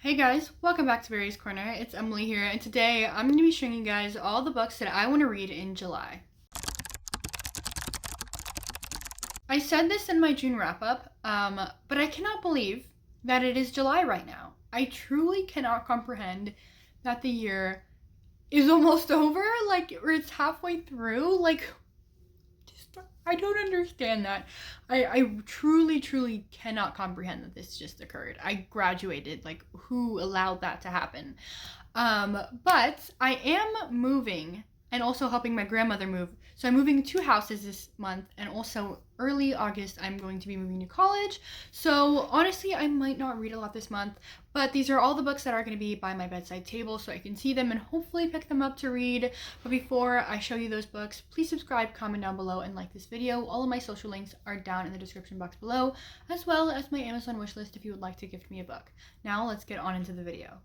Hey guys, welcome back to Barry's Corner. It's Emily here, and today I'm going to be showing you guys all the books that I want to read in July. I said this in my June wrap-up, but I cannot believe that it is July right now. I truly cannot comprehend that the year is almost over, or it's halfway through. I don't understand that. I truly cannot comprehend that this just occurred. I graduated. Who allowed that to happen? But I am moving and also helping my grandmother move. So I'm moving 2 houses this month, and also early August I'm going to be moving to college. So honestly, I might not read a lot this month, but these are all the books that are going to be by my bedside table so I can see them and hopefully pick them up to read. But before I show you those books, please subscribe, comment down below, and like this video. All of my social links are down in the description box below, as well as my Amazon wishlist if you would like to gift me a book. Now let's get on into the video.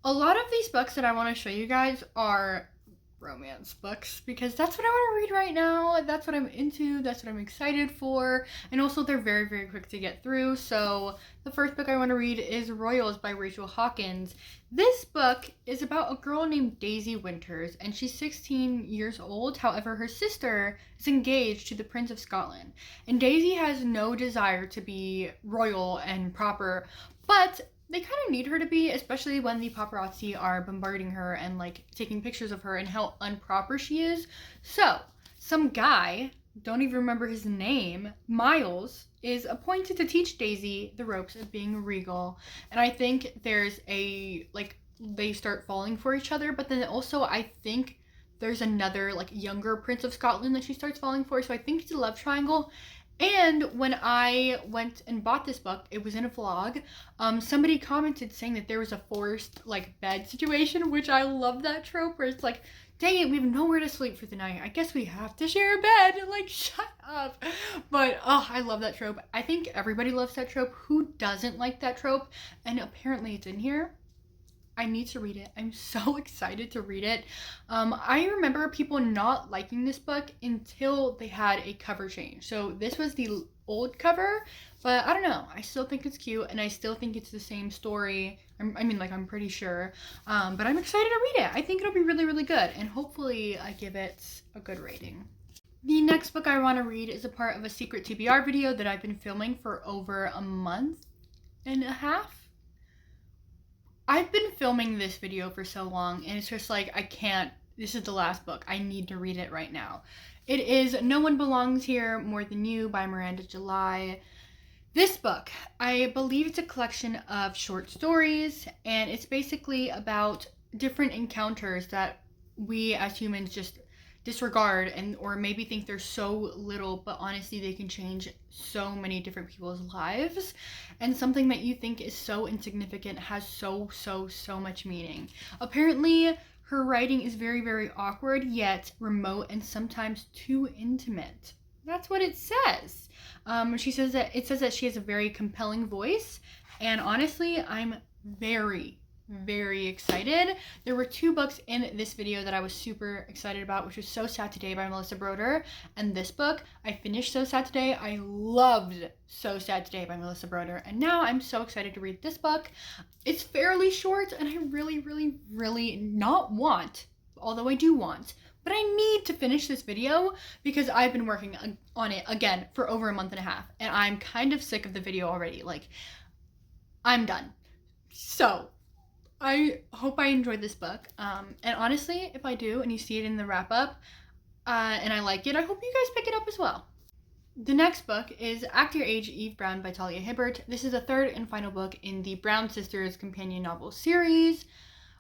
A lot of these books that I want to show you guys are romance books because that's what I want to read right now. That's what I'm into. That's what I'm excited for. And also they're very quick to get through. So the first book I want to read is Royals by Rachel Hawkins. This book is about a girl named Daisy Winters, and she's 16 years old. However, her sister is engaged to the Prince of Scotland. And Daisy has no desire to be royal and proper, but they kind of need her to be, especially when the paparazzi are bombarding her and taking pictures of her and how improper she is. So some guy, don't even remember his name, Miles, is appointed to teach Daisy the ropes of being regal. And I think there's they start falling for each other, but then also I think there's another younger Prince of Scotland that she starts falling for. So I think it's a love triangle. And when I went and bought this book, it was in a vlog, somebody commented saying that there was a forced bed situation, which I love that trope where it's like, dang it, we have nowhere to sleep for the night. I guess we have to share a bed. Shut up. But I love that trope. I think everybody loves that trope. Who doesn't like that trope? And apparently it's in here. I need to read it. I'm so excited to read it. I remember people not liking this book until they had a cover change. So this was the old cover, but I don't know. I still think it's cute, and I still think it's the same story. I'm pretty sure. But I'm excited to read it. I think it'll be really good, and hopefully I give it a good rating. The next book I want to read is a part of a secret TBR video that I've been filming for over a month and a half. I've been filming this video for so long, and it's just I can't, this is the last book. I need to read it right now. It is No One Belongs Here More Than You by Miranda July. This book, I believe it's a collection of short stories, and it's basically about different encounters that we as humans just disregard or maybe think they're so little, but honestly they can change so many different people's lives. And something that you think is so insignificant has so much meaning. Apparently her writing is very awkward, yet remote, and sometimes too intimate. That's what it says. She says that it says that she has a very compelling voice, and honestly I'm very excited. There were 2 books in this video that I was super excited about, which was So Sad Today by Melissa Broder, and this book. I finished So Sad Today. I loved So Sad Today by Melissa Broder, and now I'm so excited to read this book. It's fairly short, and I really not want, although I do want, but I need to finish this video because I've been working on it again for over a month and a half, and I'm kind of sick of the video already. I'm done. So I hope I enjoyed this book, and honestly, if I do and you see it in the wrap-up and I like it, I hope you guys pick it up as well. The next book is Act Your Age, Eve Brown by Talia Hibbert. This is the 3rd and final book in the Brown Sisters companion novel series.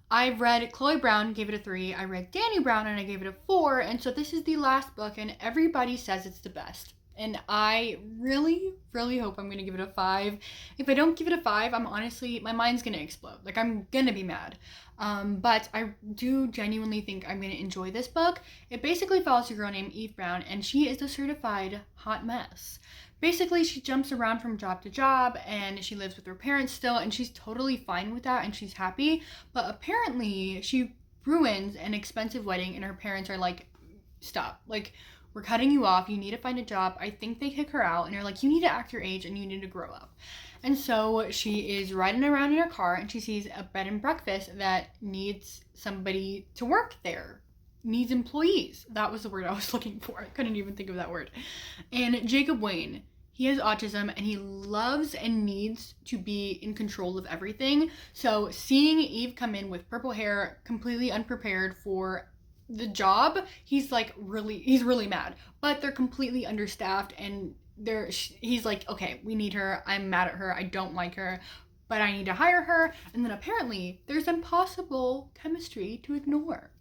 I've read Chloe Brown, gave it a 3. I read Dani Brown, and I gave it a 4, and so this is the last book, and everybody says it's the best. And I really hope I'm going to give it a 5. If I don't give it a 5, I'm honestly, my mind's going to explode. I'm going to be mad. But I do genuinely think I'm going to enjoy this book. It basically follows a girl named Eve Brown, and she is a certified hot mess. Basically, she jumps around from job to job, and she lives with her parents still, and she's totally fine with that, and she's happy. But apparently, she ruins an expensive wedding, and her parents are like, stop. We're cutting you off. You need to find a job. I think they kick her out, and they're like, you need to act your age, and you need to grow up. And so she is riding around in her car and she sees a bed and breakfast that needs somebody to work there. Needs employees. That was the word I was looking for. I couldn't even think of that word. And Jacob Wayne, he has autism and he loves and needs to be in control of everything. So seeing Eve come in with purple hair, completely unprepared for the job, he's really mad. But they're completely understaffed and he's like, okay, we need her. I'm mad at her. I don't like her, but I need to hire her. And then apparently there's impossible chemistry to ignore.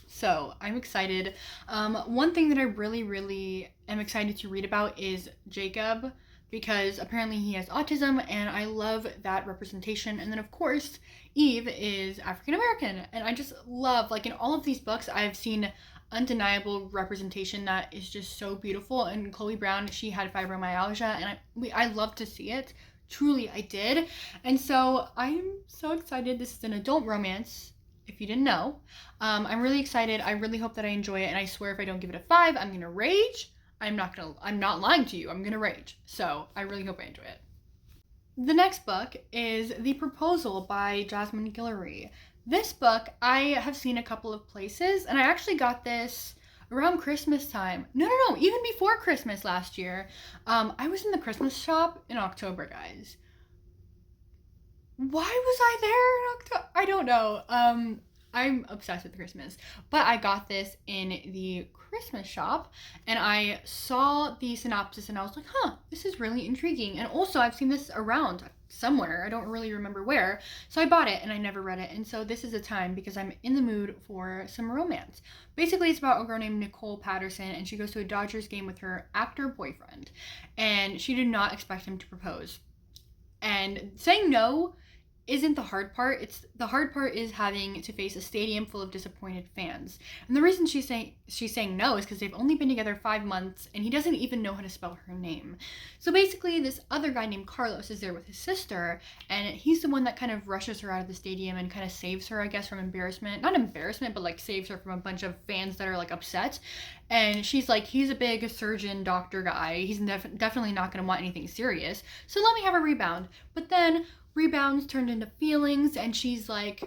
So I'm excited. One thing that I really am excited to read about is Jacob, because apparently he has autism and I love that representation. And then of course, Eve is African American. And I just love, like in all of these books, I've seen undeniable representation that is just so beautiful. And Chloe Brown, she had fibromyalgia and I love to see it. Truly, I did. And so I'm so excited. This is an adult romance, if you didn't know. I'm really excited. I really hope that I enjoy it. And I swear if I don't give it a 5, I'm going to rage. I'm not lying to you. I'm going to rage. So I really hope I enjoy it. The next book is The Proposal by Jasmine Guillory. This book I have seen a couple of places, and I actually got this around Christmas time. No, even before Christmas last year. I was in the Christmas shop in October, guys. Why was I there in October? I don't know. I'm obsessed with Christmas. But I got this in the Christmas shop and I saw the synopsis and I was like, this is really intriguing. And also I've seen this around somewhere. I don't really remember where. So I bought it and I never read it. And so this is a time because I'm in the mood for some romance. Basically, it's about a girl named Nicole Patterson and she goes to a Dodgers game with her actor boyfriend. And she did not expect him to propose. And saying no isn't the hard part. The hard part is having to face a stadium full of disappointed fans. And the reason she's saying no is because they've only been together 5 months and he doesn't even know how to spell her name. So basically this other guy named Carlos is there with his sister and he's the one that kind of rushes her out of the stadium and kind of saves her, I guess, from embarrassment. Not embarrassment, but like saves her from a bunch of fans that are like upset. And she's like, he's a big surgeon doctor guy. He's definitely not going to want anything serious. So let me have a rebound. But then rebounds turned into feelings and she's like,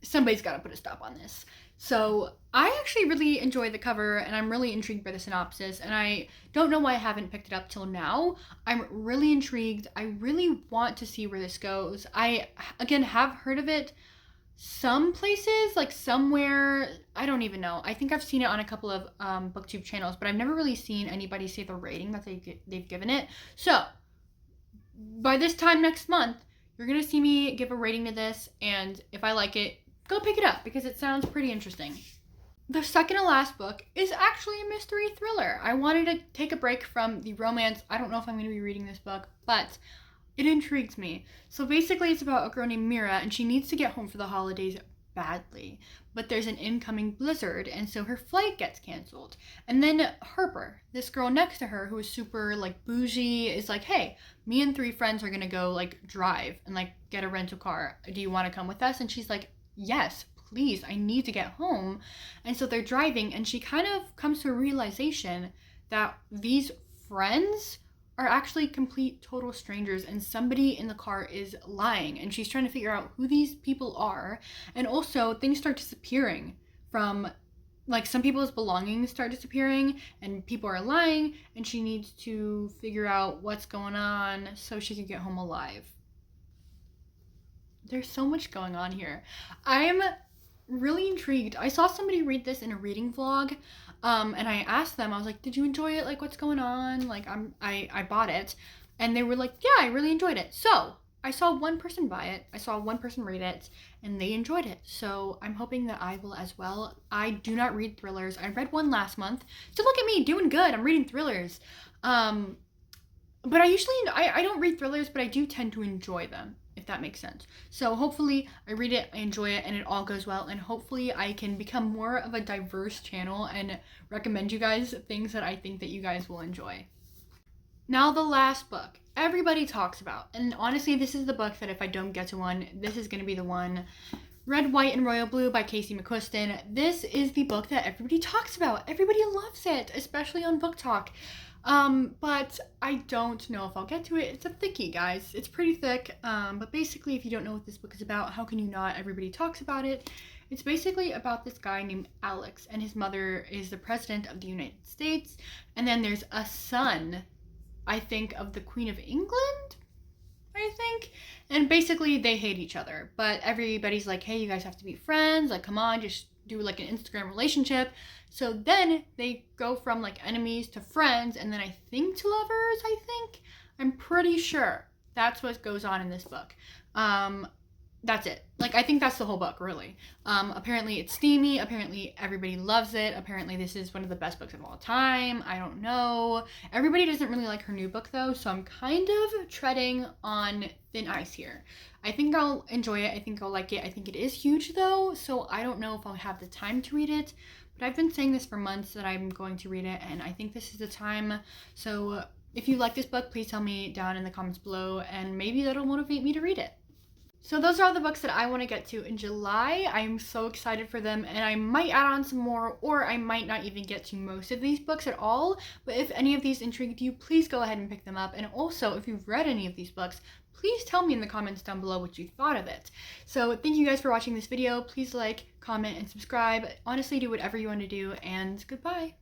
somebody's got to put a stop on this. So I actually really enjoyed the cover and I'm really intrigued by the synopsis and I don't know why I haven't picked it up till now. I'm really intrigued. I really want to see where this goes. I, again, have heard of it some places, like somewhere, I don't even know. I think I've seen it on a couple of booktube channels, but I've never really seen anybody say the rating that they've given it. So by this time next month, you're going to see me give a rating to this, and if I like it, go pick it up because it sounds pretty interesting. The second to last book is actually a mystery thriller. I wanted to take a break from the romance. I don't know if I'm going to be reading this book, but it intrigues me. So basically it's about a girl named Mira, and she needs to get home for the holidays badly, but there's an incoming blizzard and so her flight gets canceled. And then Harper, this girl next to her who is super like bougie, is like, hey, me and 3 friends are gonna go like drive and like get a rental car. Do you want to come with us? And she's like, yes, please, I need to get home. And so they're driving and she kind of comes to a realization that these friends are actually complete total strangers and somebody in the car is lying and she's trying to figure out who these people are. And also things start disappearing from, like, some people's belongings start disappearing and people are lying and she needs to figure out what's going on so she can get home alive. There's so much going on here. I'm really intrigued. I saw somebody read this in a reading vlog, and I asked them, I was like, did you enjoy it? Like, what's going on? Like, I bought it, and they were like, yeah, I really enjoyed it. So I saw one person buy it, I saw one person read it, and they enjoyed it. So I'm hoping that I will as well. I do not read thrillers. I read one last month. So look at me doing good. I'm reading thrillers. But I don't read thrillers, but I do tend to enjoy them, if that makes sense. So hopefully I read it, I enjoy it, and it all goes well, and hopefully I can become more of a diverse channel and recommend you guys things that I think that you guys will enjoy. Now the last book everybody talks about, and honestly this is the book that if I don't get to one, this is going to be the one. Red, White, and Royal Blue by Casey McQuiston. This is the book that everybody talks about. Everybody loves it, especially on Book Talk. But I don't know if I'll get to it. It's a thickie, guys. It's pretty thick. But basically, if you don't know what this book is about, how can you not? Everybody talks about it. It's basically about this guy named Alex, and his mother is the president of the United States. And then there's a son, I think, of the Queen of England, I think. And basically, they hate each other. But everybody's like, hey, you guys have to be friends. Like, come on, just do like an Instagram relationship. So then they go from like enemies to friends, and then I think to lovers, I think. I'm pretty sure that's what goes on in this book. That's it. Like, I think that's the whole book, really. Apparently it's steamy. Apparently everybody loves it. Apparently this is one of the best books of all time. I don't know. Everybody doesn't really like her new book, though, so I'm kind of treading on thin ice here. I think I'll enjoy it. I think I'll like it. I think it is huge, though, so I don't know if I'll have the time to read it. But I've been saying this for months that I'm going to read it, and I think this is the time. So if you like this book, please tell me down in the comments below, and maybe that'll motivate me to read it. So those are all the books that I want to get to in July. I'm so excited for them, and I might add on some more, or I might not even get to most of these books at all. But if any of these intrigued you, please go ahead and pick them up. And also, if you've read any of these books, please tell me in the comments down below what you thought of it. So thank you guys for watching this video. Please like, comment, and subscribe. Honestly, do whatever you want to do, and goodbye.